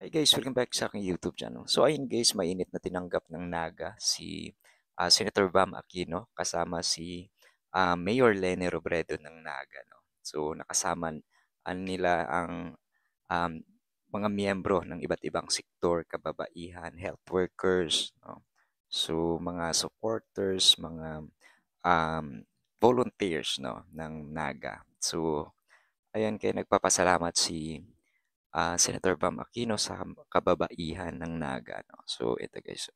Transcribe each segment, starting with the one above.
Hi guys, welcome back sa aking YouTube channel. So ayun guys, mainit na tinanggap ng Naga si Senator Bam Aquino kasama si Mayor Leni Robredo ng Naga. No? So nakasama nila ang um, mga miyembro ng iba't ibang sektor, kababaihan, health workers, no? So mga supporters, mga um, volunteers no, ng Naga. So ayan, kaya nagpapasalamat si Senator Bam Aquino sa kababaihan ng Naga. No? So, ito guys.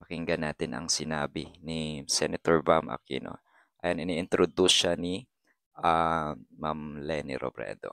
Pakinggan natin ang sinabi ni Senator Bam Aquino. Ayan, ini-introduce siya ni Ma'am Leni Robredo.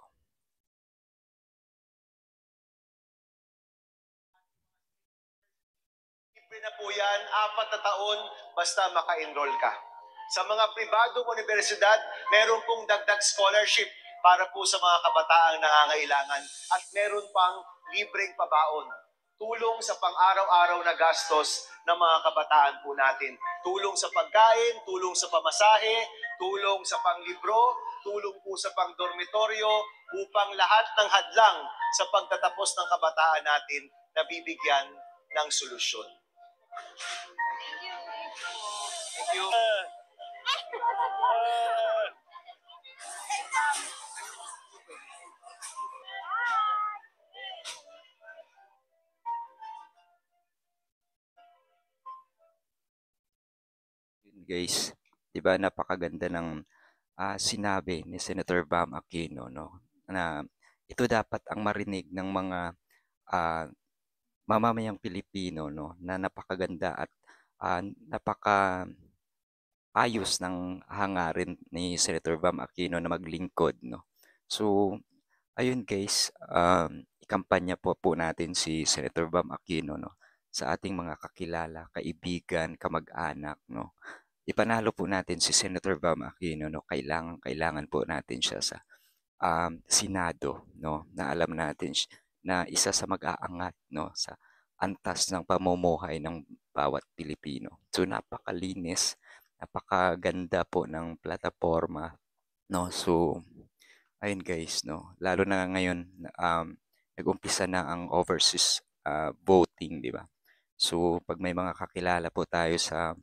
Libre na po yan, 4 na taon, basta maka-enroll ka. Sa mga pribadong universidad, meron pong dagdag scholarship para po sa mga kabataang nangangailangan at meron pang libreng pabaon. Tulong sa pang-araw-araw na gastos ng mga kabataan po natin. Tulong sa pagkain, tulong sa pamasahe, tulong sa panglibro, tulong po sa pang-dormitoryo upang lahat ng hadlang sa pagtatapos ng kabataan natin nabibigyan ng solusyon. Thank you. Yun guys, di ba napakaganda ng sinabi ni Senator Bam Aquino no na ito dapat ang marinig ng mga ah, mamamayang Pilipino no na napakaganda at napaka ayos ng hangarin ni Senator Bam Aquino na maglingkod no. So ayun guys, ikampanya po natin si Senator Bam Aquino no sa ating mga kakilala, kaibigan, kamag-anak no. Ipanalo po natin si Senator Bam Aquino no. Kailangan po natin siya sa Senado no na alam natin na isa sa mag-aangat no sa antas ng pamumuhay ng bawat Pilipino. So napakalinis, napakaganda po ng plataforma no. So ayun guys no, lalo na ngayon nag-umpisa na ang overseas voting, di ba? So pag may mga kakilala po tayo sa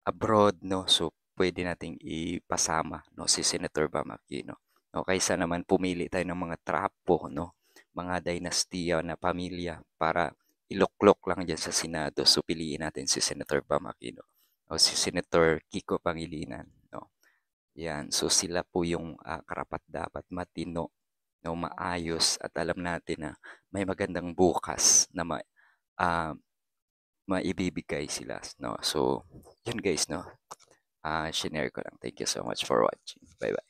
abroad no, so pwede nating ipasama no si Senator Bam Aquino. No, kaysa naman pumili tayo ng mga trapo no, mga dinastiya na pamilya para iloklok lang diyan sa Senado. So piliin natin si Senator Bam Aquino o si Senator Kiko Pangilinan no. Yan, so sila po yung karapat-dapat matino, no, maayos at alam natin na may magandang bukas na maibibigay sila, no. So, yun guys, no. Shinare ko lang. Thank you so much for watching. Bye-bye.